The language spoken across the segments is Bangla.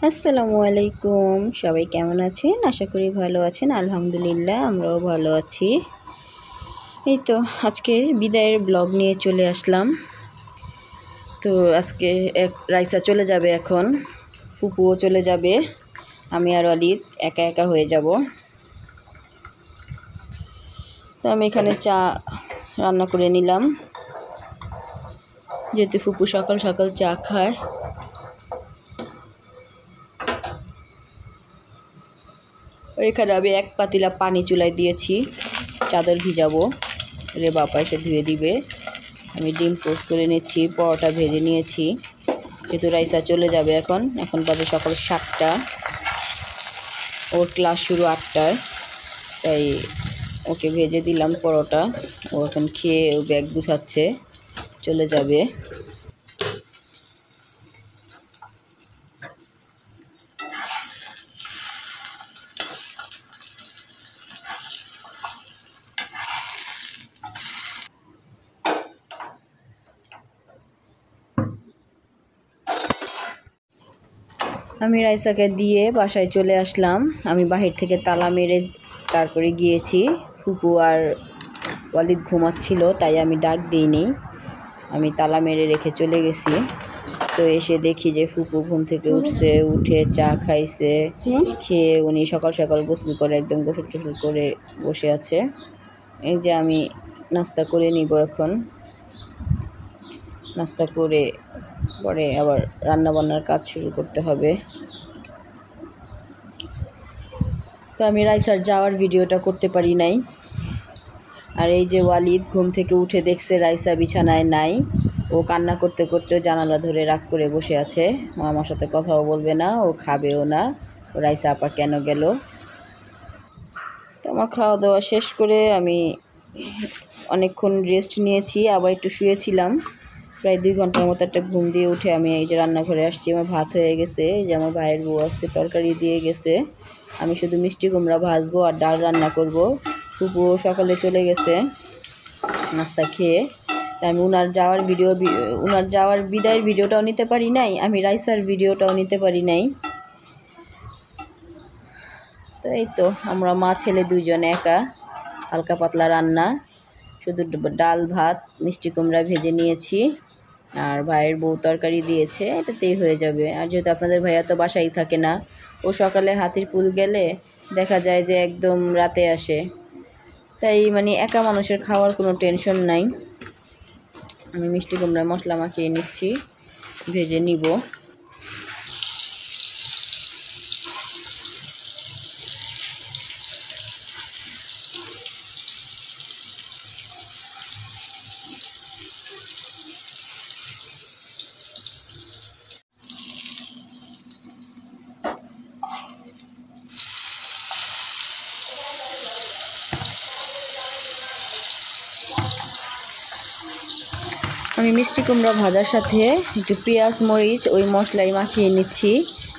আসসালামু আলাইকুম, সবাই কেমন আছেন? আশা করি ভালো আছেন। আলহামদুলিল্লাহ আমরাও ভালো আছি। এই তো আজকে বিদায়ের ব্লগ নিয়ে চলে আসলাম। তো আজকে রাইসা চলে যাবে, এখন ফুপুও চলে যাবে, আমি আর অলিদ একা একা হয়ে যাব। তো আমি এখানে চা রান্না করে নিলাম, যেহেতু ফুপু সকাল সকাল চা খায়। এখানে আমি এক পাতিলা পানি চুলায় দিয়েছি, চাদর ভিজাবো, রে বাবা এসে ধুয়ে দিবে। আমি ডিম পোস্ট করে নিচ্ছি, পরোটা ভেজে নিয়েছি, যেহেতু রাইসা চলে যাবে। এখন বাজে সকাল 7টা, ওর ক্লাস শুরু 8টায়, তাই ওকে ভেজে দিলাম পরোটা। ও এখন খেয়ে ও ব্যাগ গুছাচ্ছে, চলে যাবে। আমি রাইসাকে দিয়ে বাসায় চলে আসলাম। আমি বাহির থেকে তালা মেরে তারপরে গিয়েছি। ফুপু আর ওয়ালিদ ঘুমাচ্ছিল, তাই আমি ডাক দিইনি, আমি তালা মেরে রেখে চলে গেছি। তো এসে দেখি যে ফুপু ঘুম থেকে উঠছে, উঠে চা খাইছে, খেয়ে উনি সকাল সকাল গোসল করে একদম গোসল টোসল করে বসে আছে। এই যে আমি নাস্তা করে নিব, এখন নাস্তা করে পরে আবার রান্নাবান্নার কাজ শুরু করতে হবে। তো আমি রাইসার যাওয়ার ভিডিওটা করতে পারি নাই। আর এই যে ওয়ালিদ ঘুম থেকে উঠে দেখছে রাইসা বিছানায় নাই, ও কান্না করতে করতে জানালা ধরে রাগ করে বসে আছে। ও আমার সাথে কথাও বলবে না, ও খাবেও না। ও রাইসা আপা কেন গেল? তো আমার খাওয়া দাওয়া শেষ করে আমি অনেকক্ষণ রেস্ট নিয়েছি, আবার একটু শুয়েছিলাম, প্রায় 2 ঘন্টার মতো একটা ঘুম দিয়ে উঠে আমি এই যে রান্নাঘরে আসছি। আমার ভাত হয়ে গেছে, এই যে আমার ভাইয়ের বউ আজকে তরকারি দিয়ে গেছে, আমি শুধু মিষ্টি কুমড়া ভাজবো আর ডাল রান্না করব। ফুপু সকালে চলে গেছে নাস্তা খেয়ে, তাই আমি ওনার যাওয়ার বিদায়ের ভিডিওটাও নিতে পারি নাই, আমি রাইসার ভিডিওটাও নিতে পারি নাই। তো এই তো আমরা মা ছেলে 2জন একা, হালকা পাতলা রান্না, শুধু ডাল ভাত মিষ্টি কুমড়া ভেজে নিয়েছি, আর ভাইয়ের বউ তরকারি দিয়েছে, এটাতেই হয়ে যাবে। আর যেহেতু আপনাদের ভাইয়া তো বাসায় থাকে না, ও সকালে হাতিরপুল গেলে দেখা যায় যে একদম রাতে আসে, তাই মানে একা মানুষের খাওয়ার কোনো টেনশন নাই। আমি মিষ্টি কুমড়া মশলা মাখিয়ে নিচ্ছি, ভেজে নিব। আমি মিষ্টি কুমড়া ভাজার সাথে একটু পেঁয়াজ মরিচ ওই মশলাই মাখিয়ে নিচ্ছি,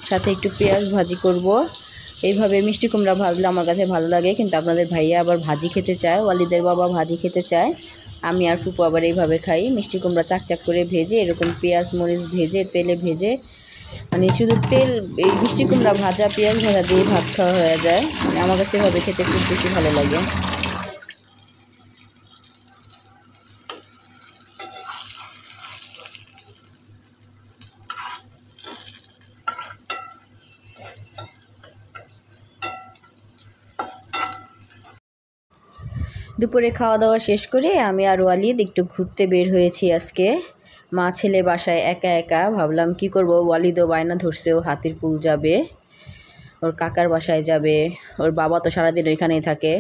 সাথে একটু পেঁয়াজ ভাজি করব। এইভাবে মিষ্টি কুমড়া ভাজলে আমার কাছে ভালো লাগে, কিন্তু আপনাদের ভাইয়া আবার ভাজি খেতে চায়, ওয়ালিদের বাবা ভাজি খেতে চায়, আমি আর ফুপু আবার এইভাবে খাই। মিষ্টি কুমড়া চাকচাক করে ভেজে এরকম পেঁয়াজ মরিচ ভেজে তেলে ভেজে, মানে শুধু তেল, এই মিষ্টি কুমড়া ভাজা পেঁয়াজ ভাজা দিয়ে ভাত খাওয়া হয়ে যায়, মানে আমার কাছে এভাবে খেতে খুব বেশি ভালো লাগে। দুপুরে খাওয়া দাওয়া শেষ করে আমি আর ওয়ালিদ একটু ঘুরতে বের হয়েছি আজকে। মা ছেলে বাসায় একা একা, ভাবলাম কি করব, ওয়ালিদও বায়না ধরছে ও হাতিরপুল যাবে, ওর কাকার বাসায় যাবে, ওর বাবা তো সারাদিন ওইখানেই থাকে।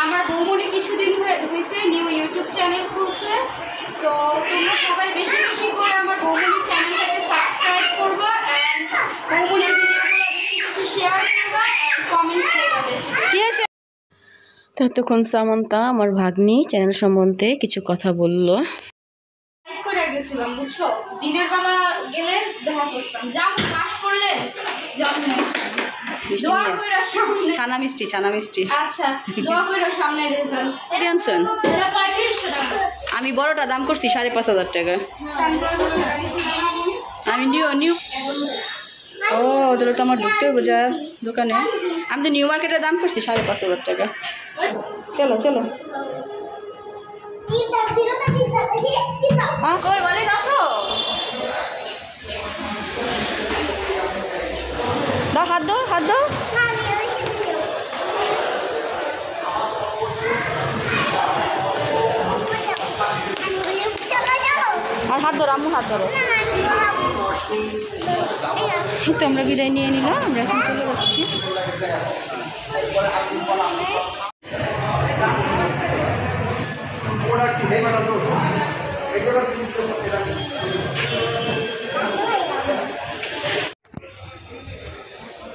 আমার বৌমনি কিছুদিন হয়েছে নিউ ইউটিউব চ্যানেল খুলছে, তো তোমরা সবাই বেশি বেশি করে আমার বৌমনির চ্যানেলটাকে সাবস্ক্রাইব করবা এন্ড বৌমনির ভিডিওগুলো বেশি বেশি শেয়ার করবা এন্ড কমেন্ট করবা বেশি বেশি। ততক্ষণ সামান্তা আমার ভাগ্নি চ্যানেল সম্বন্ধে কিছু কথা বলল। লাইক করে গেছিলাম, বুঝছো, দিনের বেলা গেলে দেখা করতাম, জাম ক্লাস করলে জাম নেই, দোয়া কইরা সামনে ছানা মিষ্টি। আচ্ছা, দোয়া কইরা সামনে রেজাল্ট টেনশন। এটা 3500 টাকা, আমি বড়টা দাম করছি 5,500 টাকা। আমি নিউ ও তাহলে তো আমার ঢুকতে হবে যা দোকানে। আমি তো নিউ মার্কেটের দাম করছি 5,500 টাকা। চলো চলো দাও, হাত দাও, হাত দাও। আর হাত ধরো, আম্মু হাত ধরো। তো আমরা বিদায় নিয়ে নিলাম, আমরা এখন চলে যাচ্ছি।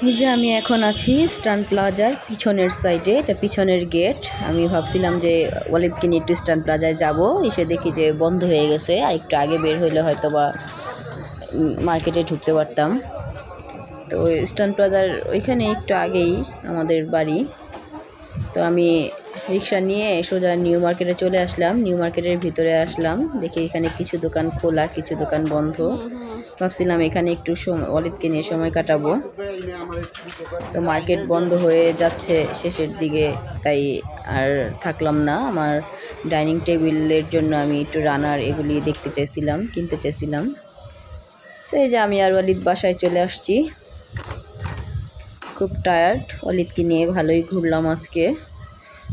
এই যে আমি এখন আছি স্টান প্লাজার পিছনের সাইডে, এটা পিছনের গেট। আমি ভাবছিলাম যে ওয়ালিদকে নিয়ে একটু স্টান প্লাজায় যাবো, এসে দেখি যে বন্ধ হয়ে গেছে। আর একটু আগে বের হইলে হয়তো বা মার্কেটে ঢুকতে পারতাম। তো স্টান প্লাজার ওইখানে একটু আগেই আমাদের বাড়ি। তো আমি রিক্সা নিয়ে সোজা নিউ মার্কেটে চলে আসলাম। নিউ মার্কেটের ভিতরে আসলাম, দেখি এখানে কিছু দোকান খোলা, কিছু দোকান বন্ধ। ভাবছিলাম এখানে একটু ওয়ালিদকে নিয়ে সময় কাটাবো। তো মার্কেট বন্ধ হয়ে যাচ্ছে শেষের দিকে, তাই আর থাকলাম না। আমার ডাইনিং টেবিলের জন্য আমি একটু রানার এগুলি দেখতে চাইছিলাম, কিনতে চাইছিলাম। তো এই যে আমি আর ওয়ালিদ বাসায় চলে আসছি। খুব টায়ার্ড, ওয়ালিদকে নিয়ে ভালোই ঘুরলাম আজকে।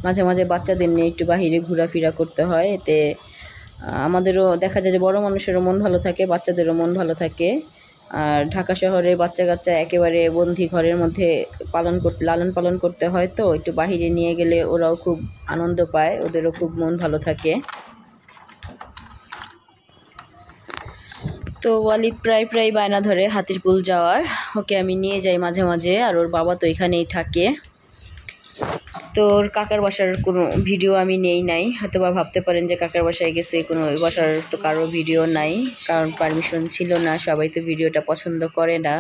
মাঝে মাঝে বাচ্চাদের নিয়ে একটু বাহিরে ঘোরাফেরা করতে হয়, এতে আমাদেরও দেখা যায় যে বড় মানুষেরও মন ভালো থাকে, বাচ্চাদেরও মন ভালো থাকে। আর ঢাকা শহরে বাচ্চা কাচ্চা একেবারে বন্দি ঘরের মধ্যে লালন পালন করতে হয়, তো একটু বাহিরে নিয়ে গেলে ওরাও খুব আনন্দ পায়, ওদেরও খুব মন ভালো থাকে। তো ওয়ালিদ প্রায় বায়না ধরে হাতিরপুল যাওয়ার, ওকে আমি নিয়ে যাই মাঝে মাঝে। আর ওর বাবা তো এখানেই থাকে। তো ওর কাকার বাসার কোনো ভিডিও আমি নেই নাই, হয়তো বা ভাবতে পারেন যে কাকার বাসায় গেছে, কোনো ওই বাসার তো কারো ভিডিও নাই, কারণ পারমিশন ছিল না, সবাই তো ভিডিওটা পছন্দ করে না,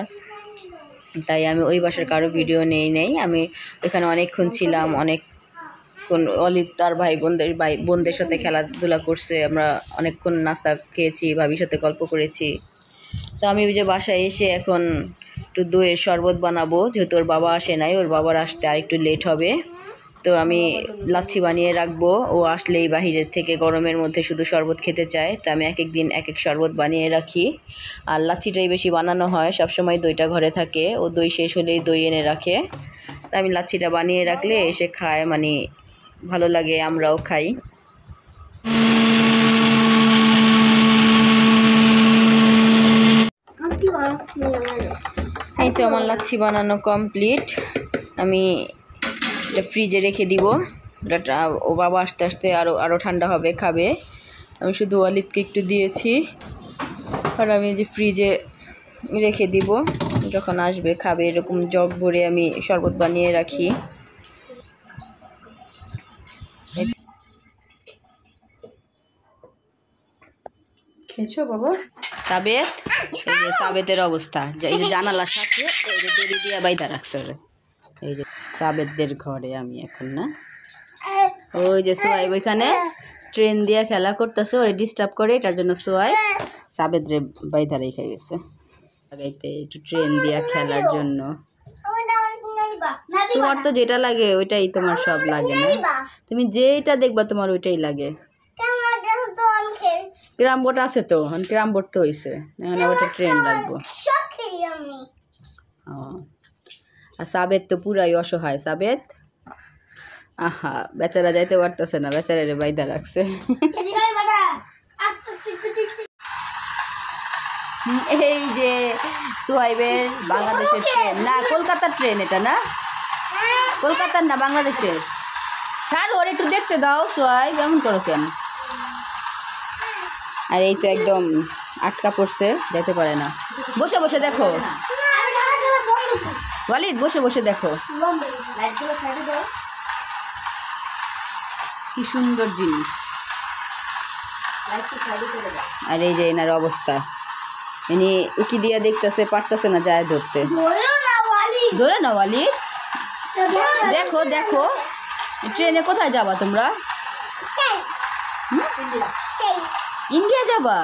তাই আমি ওই বাসার কারো ভিডিও নেই নাই। আমি ওইখানে অনেকক্ষণ ছিলাম, অনেকক্ষণ ওয়ালিদ তার বোনদের সাথে খেলাধুলা করছে, আমরা অনেকক্ষণ নাস্তা খেয়েছি, ভাবির সাথে গল্প করেছি। তো আমি যে বাসায় এসে এখন একটু দইয়ের শরবত বানাবো, যেহেতু ওর বাবা আসে নাই, ওর বাবার আসতে আর একটু লেট হবে। তো আমি লাচ্ছি বানিয়ে রাখবো, ও আসলেই বাহিরের থেকে গরমের মধ্যে শুধু শরবত খেতে চায়, তো আমি এক এক দিন এক এক শরবত বানিয়ে রাখি। আর লাচ্ছিটাই বেশি বানানো হয়, সবসময় দইটা ঘরে থাকে, ও দই শেষ হলেই দই এনে রাখে। তো আমি লাচ্ছিটা বানিয়ে রাখলে এসে খায়, মানে ভালো লাগে, আমরাও খাই। এই তো আমার লাচ্ছি বানানো কমপ্লিট। আমি এটা ফ্রিজে রেখে দিব, এটা ও বাবা আস্তে আস্তে আরও ঠান্ডা হবে, খাবে। আমি শুধু ওয়ালিদকে একটু দিয়েছি, আর আমি যে ফ্রিজে রেখে দিব, যখন আসবে খাবে। এরকম জগ ভরে আমি শরবত বানিয়ে রাখি। খেয়েছো বাবা? সাবেত, এই যে সাবেতের অবস্থা, এই যে জানালার সাথে এই যে দড়ি দিয়ে বাইধা রাখছে। এই যে সাবেতদের ঘরে আমি এখন, না ওই যে সোয়াইব ওইখানে ট্রেন দিয়ে খেলা করতেছে, ওরে ডিস্টার্ব করে, এটার জন্য সোয়াইব সাবেতরে বাইধা রেখে গেছে লাগাইতে, একটু ট্রেন দিয়া খেলার জন্য। তোমার তো যেটা লাগে ওইটাই তোমার সব লাগে না, তুমি যেটা দেখবা তোমার ওইটাই লাগে। ক্যারাম বোর্ড আছে তো, ক্যারাম বোর্ড তো হয়েছে, এখন ওটা ট্রেন লাগবো। আর সাবেত তো পুরাই অসহায়, সাবেত আহা বেচারা যাইতে পারতেছে না, বেচারারে বাইদা রাখছে। এই যে সোহাইবের বাংলাদেশের ট্রেন, না কলকাতার ট্রেন এটা, না কলকাতার না বাংলাদেশের। ছাড়, ওর একটু দেখতে দাও সোহাইব, এমন করো কেন? আর এই তো একদম আটকা পড়ছে, যেতে পারে না। বসে বসে দেখো ওয়ালিদ, বসে বসে দেখো কি সুন্দর জিনিস। আর এই যে এনার অবস্থা, ইনি উকি দিয়া দেখতেছে, পারতেছে না যায় ধরতে। ধরে না ওয়ালিদ, দেখো দেখো ট্রেনে কোথায় যাবা তোমরা? ইন্ডিয়া যাবা?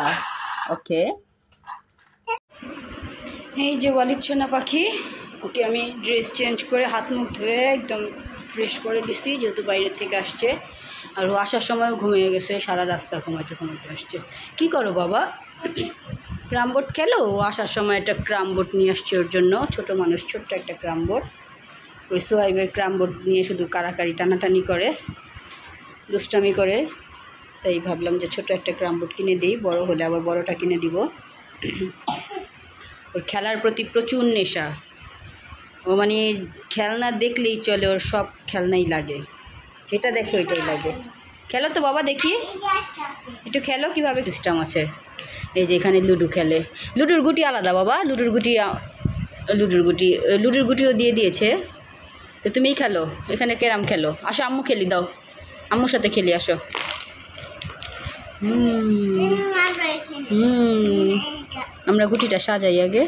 ওকে। এই যে ওয়ালিদ সোনা পাখি, ওকে আমি ড্রেস চেঞ্জ করে হাত মুখ ধুয়ে একদম ফ্রেশ করে দিছি, যেহেতু বাইরের থেকে আসছে। আর ও আসার সময়ও ঘুমিয়ে গেছে, সারা রাস্তা ঘুমাইতে ঘুমাইতে আসছে। কি করো বাবা? ক্রাম বোর্ড খেলো? ও আসার সময় একটা ক্রাম বোর্ড নিয়ে আসছে ওর জন্য, ছোট মানুষ, ছোট্ট একটা ক্রাম বোর্ড। ওই সোয়াইবের ক্রাম বোর্ড নিয়ে শুধু কাড়াকাড়ি টানাটানি করে, দুষ্টামি করে। তাই ভাবলাম যে ছোট একটা ক্রাম বোর্ড কিনে দিই, বড় হলে আবার বড়টা কিনে দিব। ওর খেলার প্রতি প্রচুর নেশা, ও মানে খেলনা দেখলেই চলে, ওর সব খেলনাই লাগে, যেটা দেখে ওইটাই লাগে। খেলো তো বাবা, দেখি একটু খেলো, কীভাবে সিস্টেম আছে। এই যে এখানে লুডো খেলে, লুডোর গুটি আলাদা বাবা, লুডোর গুটিও দিয়ে দিয়েছে। তো তুমিই খেলো, এখানে ক্যারাম খেলো। আসো আম্মু খেলি দাও, আম্মুর সাথে খেলি, আসো। আমরা গুটিটা সাজাই আগে।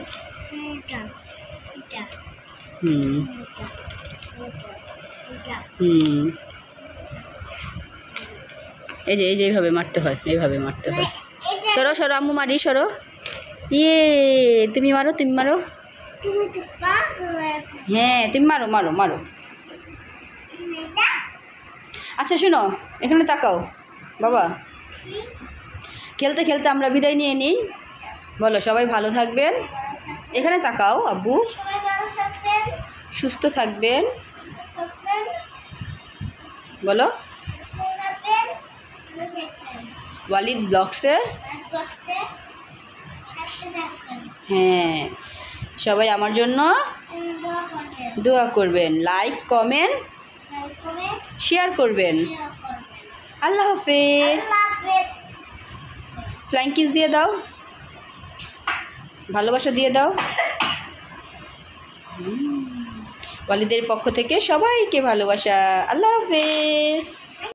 এই যে এইভাবে মারতে হয়, এইভাবে মারতে হয়। সরো সরো আম্মু মারি, সরো। ইয়ে, তুমি মারো, তুমি মারো। হ্যাঁ তুমি মারো মারো মারো। আচ্ছা শোনো, এখানে তাকাও বাবা। খেলতে খেলতে আমরা বিদায় নিয়ে নিই। বলো সবাই ভালো থাকবেন। এখানে তাকাও আব্বু। সুস্থ থাকবেন বলো। ওয়ালিদ ব্লগসের হ্যাঁ, সবাই আমার জন্য দোয়া করবেন, লাইক কমেন্ট শেয়ার করবেন। আল্লাহ হাফেজ। ফ্লাইং কিস দিয়ে দাও, ভালোবাসা দিয়ে দাও। ওয়ালিদের পক্ষ থেকে সবাইকে ভালোবাসা। আল্লাহ হাফেজ।